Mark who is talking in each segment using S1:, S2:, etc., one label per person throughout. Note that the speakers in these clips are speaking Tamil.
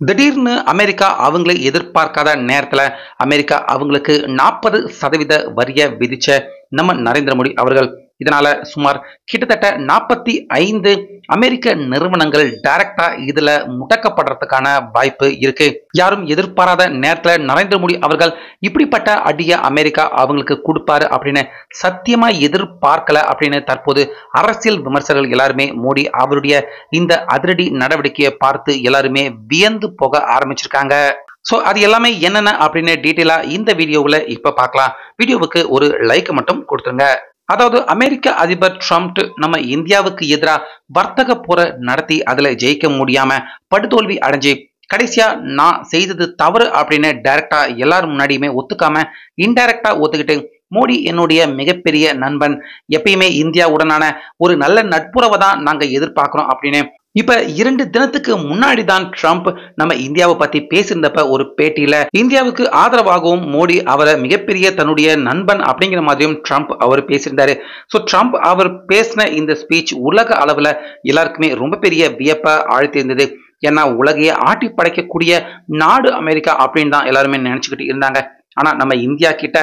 S1: திடீர்னு அமெரிக்கா அவங்களே எதிர்பார்க்காத நேரத்துல அமெரிக்கா அவங்களுக்கு 40% வரிய விதிச்ச நம்ம நரேந்திர மோடி அவர்கள் இதனால சுமார் கிட்டத்தட்ட 45 அமெரிக்க நிறுவனங்கள் டைரக்டா இதுல முடக்கப்படுறதுக்கான வாய்ப்பு இருக்கு. யாரும் எதிர்பாராத நேரத்துல நரேந்திர மோடி அவர்கள் இப்படிப்பட்ட அடிய அமெரிக்கா அவங்களுக்கு கொடுப்பாரு அப்படின்னு சத்தியமா எதிர்பார்க்கல அப்படின்னு தற்போது அரசியல் விமர்சகர்கள் எல்லாருமே மோடி அவருடைய இந்த அதிரடி நடவடிக்கையை பார்த்து எல்லாருமே வியந்து போக ஆரம்பிச்சிருக்காங்க. சோ அது எல்லாமே என்னென்ன அப்படின்னு டீட்டெயிலா இந்த வீடியோவில் இப்ப பார்க்கலாம். வீடியோவுக்கு ஒரு லைக் மட்டும் கொடுத்துருங்க. அதாவது அமெரிக்க அதிபர் ட்ரம்ப் நம்ம இந்தியாவுக்கு எதிராக வர்த்தக போரை நடத்தி அதுல ஜெயிக்க முடியாம படுதோல்வி அடைஞ்சு கடைசியா நான் செய்தது தவறு அப்படின்னு டைரக்டா எல்லாரும் முன்னாடியுமே ஒத்துக்காம இன்டைரக்டா ஒத்துக்கிட்டு மோடி என்னுடைய மிகப்பெரிய நண்பன், எப்பயுமே இந்தியாவுடனான ஒரு நல்ல நட்புறவை தான் நாங்க எதிர்பார்க்கிறோம் அப்படின்னு இப்ப 2 தினத்துக்கு முன்னாடி தான் ட்ரம்ப் நம்ம இந்தியாவை பத்தி பேசியிருந்தப்ப ஒரு பேட்டியில இந்தியாவுக்கு ஆதரவாகவும் மோடி அவரை மிகப்பெரிய தன்னுடைய நண்பன் அப்படிங்கிற மாதிரியும் ட்ரம்ப் அவர் பேசியிருந்தாரு. ஸோ ட்ரம்ப் அவர் பேசின இந்த ஸ்பீச் உலக அளவுல எல்லாருக்குமே ரொம்ப பெரிய வியப்பை ஆழ்த்தியிருந்தது. ஏன்னா உலகையே ஆட்டி படைக்கக்கூடிய நாடு அமெரிக்கா அப்படின்னு தான் எல்லாருமே நினைச்சுக்கிட்டு இருந்தாங்க. ஆனா நம்ம இந்தியா கிட்ட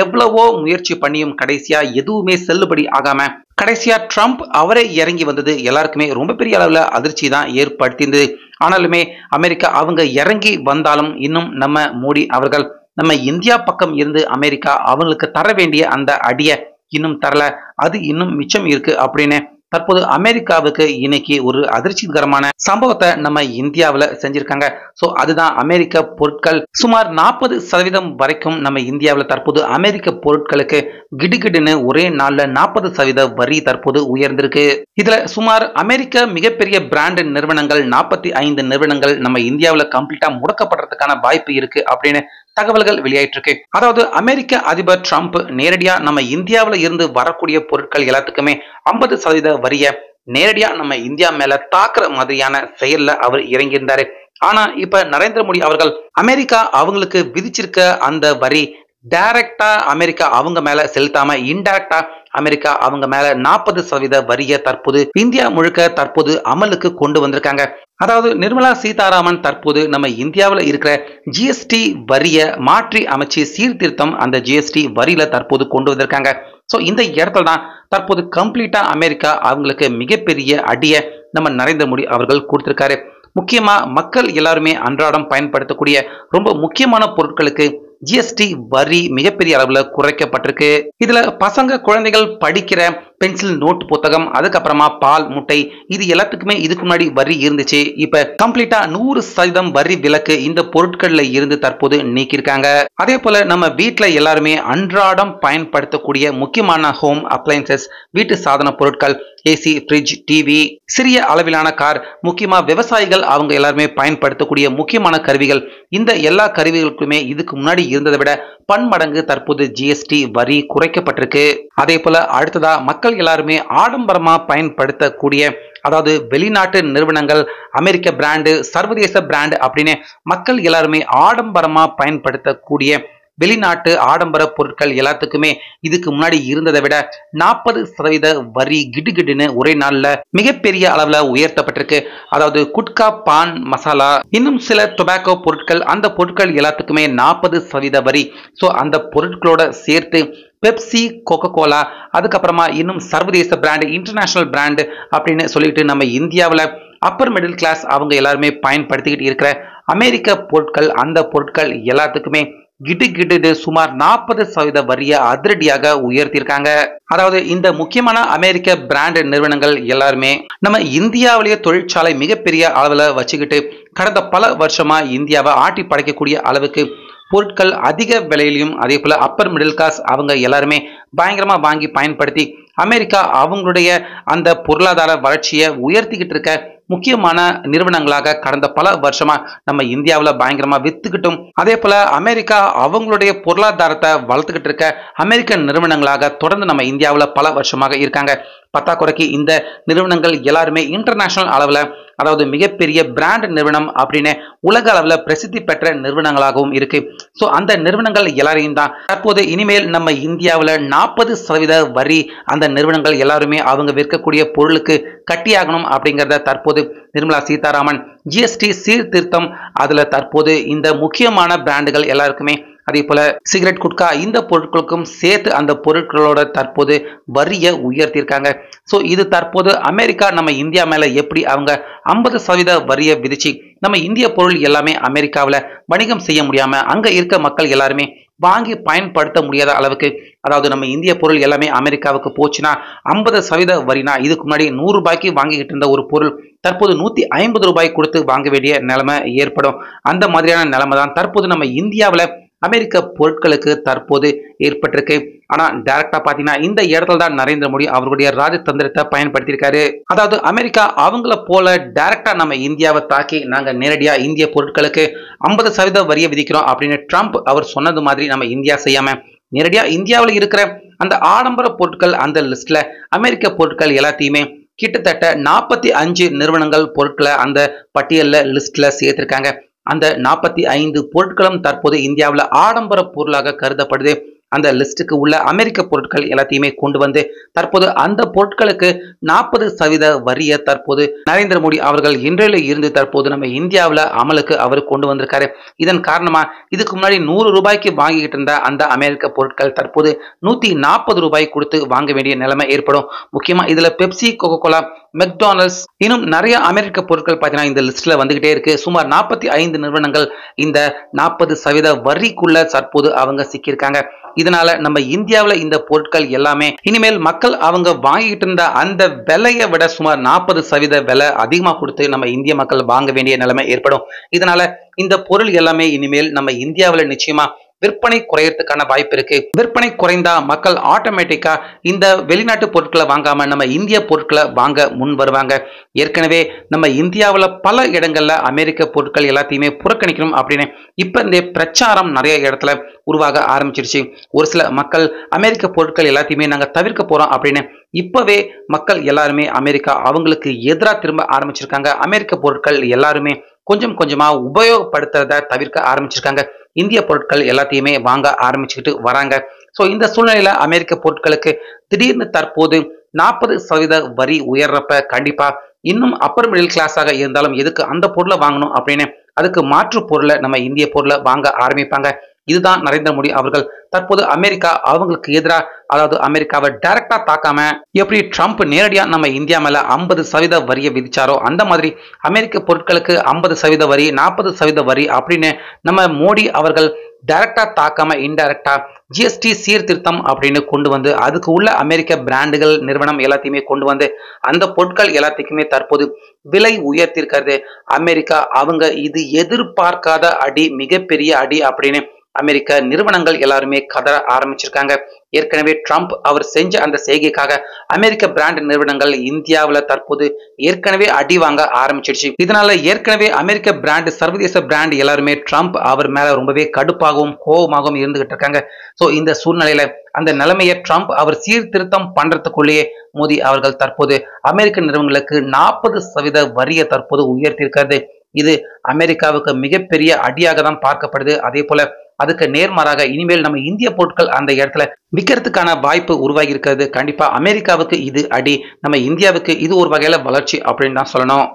S1: எவ்வளவோ முயற்சி பண்ணியும் கடைசியா எதுவுமே செல்லுபடி ஆகாம கடைசியா ட்ரம்ப் அவரே இறங்கி வந்தது எல்லாருக்குமே ரொம்ப பெரிய அளவுல அதிர்ச்சி தான் ஏற்படுத்தியிருந்தது. ஆனாலுமே அமெரிக்கா அவங்க இறங்கி வந்தாலும் இன்னும் நம்ம மோடி அவர்கள் நம்ம இந்தியா பக்கம் இருந்து அமெரிக்கா அவங்களுக்கு தர வேண்டிய அந்த அடியை இன்னும் தரல, அது இன்னும் மிச்சம் இருக்கு அப்படின்னு தற்போது அமெரிக்காவுக்கு இன்னைக்கு ஒரு அதிர்ச்சிகரமான சம்பவத்தை நம்ம இந்தியாவில் செஞ்சிருக்காங்க. சோ அதுதான் அமெரிக்க பொருட்கள் சுமார் 40% வரைக்கும் நம்ம இந்தியாவில் தற்போது அமெரிக்க பொருட்களுக்கு கிடுகிடுன்னு ஒரே நாள்ல 40% வரி தற்போது உயர்ந்திருக்கு. இதுல சுமார் அமெரிக்க மிகப்பெரிய பிராண்ட் நிறுவனங்கள் 45 நிறுவனங்கள் நம்ம இந்தியாவில் கம்ப்ளீட்டா முடக்கப்படுறதுக்கான வாய்ப்பு இருக்கு அப்படின்னு தகவல்கள் வெளியாயிட்டு இருக்கு. அதாவது அமெரிக்க அதிபர் ட்ரம்ப் நேரடியா நம்ம இந்தியாவில இருந்து வரக்கூடிய பொருட்கள் எல்லாத்துக்குமே 50% வரிய நேரடியா நம்ம இந்தியா மேல தாக்குற மாதிரியான செயல்ல அவர் இறங்கியிருந்தாரு. ஆனா இப்ப நரேந்திர மோடி அவர்கள் அமெரிக்கா அவங்களுக்கு விதிச்சிருக்க அந்த வரி டைரக்டா அமெரிக்கா அவங்க மேல செலுத்தாம இன்டைரக்டா அமெரிக்கா அவங்க மேல 40% வரிய தற்போது இந்தியா முழுக்க தற்போது அமலுக்கு கொண்டு வந்திருக்காங்க. அதாவது நிர்மலா சீதாராமன் தற்போது நம்ம இந்தியாவில் இருக்கிற ஜிஎஸ்டி வரிய மாற்றி அமைச்சு சீர்திருத்தம் அந்த ஜிஎஸ்டி வரியில தற்போது கொண்டு வந்திருக்காங்க. சோ இந்த இடத்துல தான் தற்போது கம்ப்ளீட்டா அமெரிக்கா அவங்களுக்கு மிகப்பெரிய அடியை நம்ம நரேந்திர மோடி அவர்கள் கொடுத்திருக்காரு. முக்கியமா மக்கள் எல்லாருமே அன்றாடம் பயன்படுத்தக்கூடிய ரொம்ப முக்கியமான பொருட்களுக்கு ஜிஎஸ்டி வரி மிகப்பெரிய அளவுல குறைக்கப்பட்டிருக்கு. இதுல பசங்க குழந்தைகள் படிக்கிற பென்சில் நோட் புத்தகம், அதுக்கப்புறமா பால் முட்டை, இது எல்லாத்துக்குமே இதுக்கு முன்னாடி வரி இருந்துச்சு. இப்ப கம்ப்ளீட்டா 100% வரி விலக்கு இந்த பொருட்கள்ல இருந்து தற்போது நீக்கியிருக்காங்க. அதே போல நம்ம வீட்டுல எல்லாருமே அன்றாடம் பயன்படுத்தக்கூடிய முக்கியமான ஹோம் அப்ளையன்சஸ் வீட்டு சாதன பொருட்கள், ஏசி, ஃப்ரிட்ஜ், டிவி, சிறிய அளவிலான கார், முக்கியமா விவசாயிகள் அவங்க எல்லாருமே பயன்படுத்தக்கூடிய முக்கியமான கருவிகள், இந்த எல்லா கருவிகளுக்குமே இதுக்கு முன்னாடி இருந்ததை விட பன்மடங்கு தற்போது ஜிஎஸ்டி வரி குறைக்கப்பட்டிருக்கு. அதே போல அடுத்ததா மக்கள் எல்லாருமே ஆடம்பரமா பயன்படுத்தக்கூடிய அதாவது வெளிநாட்டு நிறுவனங்கள், அமெரிக்க பிராண்டு, சர்வதேச பிராண்டு அப்படின்னு மக்கள் எல்லாருமே ஆடம்பரமா பயன்படுத்தக்கூடிய வெளிநாட்டு ஆடம்பர பொருட்கள் எல்லாத்துக்குமே இதுக்கு முன்னாடி இருந்ததை விட 40% வரி கிடுகிடுன்னு ஒரே நாள்ல மிகப்பெரிய அளவுல உயர்த்தப்பட்டிருக்கு. அதாவது குட்கா, பான் மசாலா, இன்னும் சில டொபாக்கோ பொருட்கள், அந்த பொருட்கள் எல்லாத்துக்குமே 40% வரி. சோ அந்த பொருட்களோட சேர்த்து பெப்சி, கோகோ கோலா, அதுக்கப்புறமா இன்னும் சர்வதேச பிராண்டு, இன்டர்நேஷனல் பிராண்டு அப்படின்னு சொல்லிட்டு நம்ம இந்தியாவில் அப்பர் மிடில் கிளாஸ் அவங்க எல்லாருமே பயன்படுத்திக்கிட்டு இருக்கிற அமெரிக்க பொருட்கள், அந்த பொருட்கள் எல்லாத்துக்குமே கிடு சுமார் 40% வரிய அதிரடியாக உயர்த்தியிருக்காங்க. அதாவது இந்த முக்கியமான அமெரிக்க பிராண்ட் நிறுவனங்கள் எல்லாருமே நம்ம இந்தியாவிலேயே தொழிற்சாலை மிகப்பெரிய அளவுல வச்சுக்கிட்டு கடந்த பல வருஷமா இந்தியாவை ஆட்டி படைக்கக்கூடிய அளவுக்கு பொருட்கள் அதிக விலையிலையும், அதே போல அப்பர் மிடில் கிளாஸ் அவங்க எல்லாருமே பயங்கரமா வாங்கி பயன்படுத்தி அமெரிக்கா அவங்களுடைய அந்த பொருளாதார வளர்ச்சியை உயர்த்திக்கிட்டு இருக்க முக்கியமான நிறுவனங்களாக கடந்த பல வருஷமா நம்ம இந்தியாவில் பயங்கரமா வித்துக்கிட்டும், அதே போல அமெரிக்கா அவங்களுடைய பொருளாதாரத்தை வளர்த்துக்கிட்டு இருக்க அமெரிக்க நிறுவனங்களாக தொடர்ந்து நம்ம இந்தியாவில் பல வருஷமாக இருக்காங்க. பத்தாக்குறைக்கு இந்த நிறுவனங்கள் எல்லாருமே இன்டர்நேஷனல் அளவில், அதாவது மிகப்பெரிய பிராண்ட் நிறுவனம் அப்படின்னு உலக அளவில் பிரசித்தி பெற்ற நிறுவனங்களாகவும் இருக்கு. ஸோ அந்த நிறுவனங்கள் எல்லாரையும் தான் தற்போது இனிமேல் நம்ம இந்தியாவில் 40% வரி அந்த நிறுவனங்கள் எல்லாருமே அவங்க விற்கக்கூடிய பொருளுக்கு கட்டியாகணும் அப்படிங்கிறத தற்போது நிர்மலா சீதாராமன் ஜிஎஸ்டி சீர்திருத்தம் அதுல தற்போது இந்த முக்கியமான பிராண்டுகள் எல்லாருக்குமே அதே போல சிகரெட் குட்கா இந்த பொருட்களுக்கும் சேர்த்து அந்த பொருட்களோட தற்போது வரியை உயர்த்தியிருக்காங்க. ஸோ இது தற்போது அமெரிக்கா நம்ம இந்தியா மேல எப்படி அவங்க 50% வரியை விதிச்சு நம்ம இந்திய பொருள் எல்லாமே அமெரிக்காவில் வணிகம் செய்ய முடியாம அங்க இருக்க மக்கள் எல்லாருமே வாங்கி பயன்படுத்த முடியாத அளவுக்கு, அதாவது நம்ம இந்திய பொருள் எல்லாமே அமெரிக்காவுக்கு போச்சுன்னா 50% வரினா இதுக்கு முன்னாடி 100 ரூபாய்க்கு வாங்கிக்கிட்டு இருந்த ஒரு பொருள் தற்போது 150 ரூபாய் கொடுத்து வாங்க வேண்டிய நிலைமை ஏற்படும். அந்த மாதிரியான நிலைமை தான் தற்போது நம்ம இந்தியாவில் அமெரிக்க பொருட்களுக்கு தற்போது ஏற்பட்டிருக்கு. ஆனா டைரக்டா பாத்தீங்கன்னா இந்த இடத்துல தான் நரேந்திர மோடி அவர்களுடைய ராஜதந்திரத்தை பயன்படுத்தியிருக்காரு. அதாவது அமெரிக்கா அவங்கள போல டைரக்டா நம்ம இந்தியாவை தாக்கி நாங்க நேரடியா இந்திய பொருட்களுக்கு 50% வரியை விதிக்கிறோம் அப்படின்னு ட்ரம்ப் அவர் சொன்னது மாதிரி நம்ம இந்தியா செய்யாம நேரடியா இந்தியாவில் இருக்கிற அந்த ஆடம்பர பொருட்கள் அந்த லிஸ்ட்ல அமெரிக்க பொருட்கள் எல்லாத்தையுமே கிட்டத்தட்ட 45 நிறுவனங்கள் பொருட்களை அந்த பட்டியல்ல லிஸ்ட்ல சேர்த்திருக்காங்க. அந்த 45 பொருட்களும் தற்போது இந்தியாவில் ஆடம்பர பொருளாக கருதப்படுது. அந்த லிஸ்டுக்கு உள்ள அமெரிக்க பொருட்கள் எல்லாத்தையுமே கொண்டு வந்து தற்போது அந்த பொருட்களுக்கு 40% வரியை தற்போது நரேந்திர மோடி அவர்கள் இன்றையில இருந்து தற்போது நம்ம இந்தியாவில் அமலுக்கு அவர் கொண்டு வந்திருக்காரு. இதன் காரணமா இதுக்கு முன்னாடி 100 ரூபாய்க்கு வாங்கிக்கிட்டு இருந்த அந்த அமெரிக்க பொருட்கள் தற்போது 140 ரூபாய் கொடுத்து வாங்க வேண்டிய நிலைமை ஏற்படும். முக்கியமா இதுல பெப்சி, கோகோ கோலா, மெக்டானல்ட்ஸ் இன்னும் நிறைய அமெரிக்க பொருட்கள் பார்த்தீங்கன்னா இந்த லிஸ்ட்ல வந்துகிட்டே இருக்கு. சுமார் 45 நிறுவனங்கள் இந்த 40% வரிக்குள்ள தற்போது அவங்க சிக்கியிருக்காங்க. இதனால நம்ம இந்தியாவில் இந்த பொருட்கள் எல்லாமே இனிமேல் மக்கள் அவங்க வாங்கிட்டு இருந்த அந்த விலையை விட சுமார் 40% விலை அதிகமாக கொடுத்து நம்ம இந்திய மக்கள் வாங்க வேண்டிய நிலைமை ஏற்படும். இதனால இந்த பொருள் எல்லாமே இனிமேல் நம்ம இந்தியாவில் நிச்சயமா விற்பனை குறையறதுக்கான வாய்ப்பு இருக்கு. விற்பனை குறைந்தா மக்கள் ஆட்டோமேட்டிக்கா இந்த வெளிநாட்டு பொருட்களை வாங்காம நம்ம இந்திய பொருட்களை வாங்க முன் வருவாங்க. ஏற்கனவே நம்ம இந்தியாவில் பல இடங்கள்ல அமெரிக்க பொருட்கள் எல்லாத்தையுமே புறக்கணிக்கணும் அப்படின்னு இப்ப இந்த பிரச்சாரம் நிறைய இடத்துல உருவாக ஆரம்பிச்சிருச்சு. ஒரு சில மக்கள் அமெரிக்க பொருட்கள் எல்லாத்தையுமே நாங்க தவிர்க்க போறோம் அப்படின்னு இப்பவே மக்கள் எல்லாருமே அமெரிக்கா அவங்களுக்கு எதிராக திரும்ப ஆரம்பிச்சிருக்காங்க. அமெரிக்க பொருட்கள் எல்லாருமே கொஞ்சம் கொஞ்சமா உபயோகப்படுத்துறத தவிர்க்க ஆரம்பிச்சிருக்காங்க. இந்திய பொருட்கள் எல்லாத்தையுமே வாங்க ஆரம்பிச்சுக்கிட்டு வராங்க. ஸோ இந்த சூழ்நிலையில அமெரிக்க பொருட்களுக்கு திடீர்னு தற்போது 40% வரி உயர்றப்ப கண்டிப்பா இன்னும் அப்பர் மிடில் கிளாஸாக இருந்தாலும் எதுக்கு அந்த பொருளை வாங்கணும் அப்படின்னு அதுக்கு மாற்று பொருளை நம்ம இந்திய பொருளை வாங்க ஆரம்பிப்பாங்க. இதுதான் நரேந்திர மோடி அவர்கள் தற்போது அமெரிக்கா அவங்களுக்கு எதிராக, அதாவது அமெரிக்காவை டைரக்டா தாக்காம எப்படி ட்ரம்ப் நேரடியா நம்ம இந்தியா மேல 50% வரியை விதிச்சாரோ அந்த மாதிரி அமெரிக்க பொருட்களுக்கு 50% வரி, 40% வரி அப்படின்னு நம்ம மோடி அவர்கள் டைரக்டா தாக்காம இன்டைரக்டா ஜிஎஸ்டி சீர்திருத்தம் அப்படின்னு கொண்டு வந்து அதுக்கு உள்ள அமெரிக்க பிராண்டுகள் நிறுவனம் எல்லாத்தையுமே கொண்டு வந்து அந்த பொருட்கள் எல்லாத்துக்குமே தற்போது விலை உயர்த்திருக்கிறது அமெரிக்கா. அவங்க இது எதிர்பார்க்காத அடி, மிகப்பெரிய அடி அப்படின்னு அமெரிக்க நிறுவனங்கள் எல்லாருமே கதற ஆரம்பிச்சிருக்காங்க. ஏற்கனவே ட்ரம்ப் அவர் செஞ்ச அந்த செய்கைக்காக அமெரிக்க பிராண்ட் நிறுவனங்கள் இந்தியாவில் தற்போது ஏற்கனவே அடி வாங்க ஆரம்பிச்சிருச்சு. இதனால ஏற்கனவே அமெரிக்க பிராண்ட், சர்வதேச பிராண்ட் எல்லாருமே ட்ரம்ப் அவர் மேல ரொம்பவே கடுப்பாகவும் கோபமாகவும் இருந்துகிட்டு இருக்காங்க. ஸோ இந்த சூழ்நிலையில அந்த நிலைமையை ட்ரம்ப் அவர் சீர்திருத்தம் பண்றதுக்குள்ளேயே மோடி அவர்கள் தற்போது அமெரிக்க நிறுவனங்களுக்கு 40% வரியை தற்போது உயர்த்தியிருக்கிறது. இது அமெரிக்காவுக்கு மிகப்பெரிய அடியாக தான் பார்க்கப்படுது. அதே போல அதுக்கு நேர்மாறாக இனிமேல் நம்ம இந்திய பொருட்கள் அந்த இடத்துல விற்கிறதுக்கான வாய்ப்பு உருவாகி இருக்கிறது. கண்டிப்பா அமெரிக்காவுக்கு இது அடி, நம்ம இந்தியாவுக்கு இது ஒரு வகையில வளர்ச்சி அப்படின்னு தான் சொல்லணும்.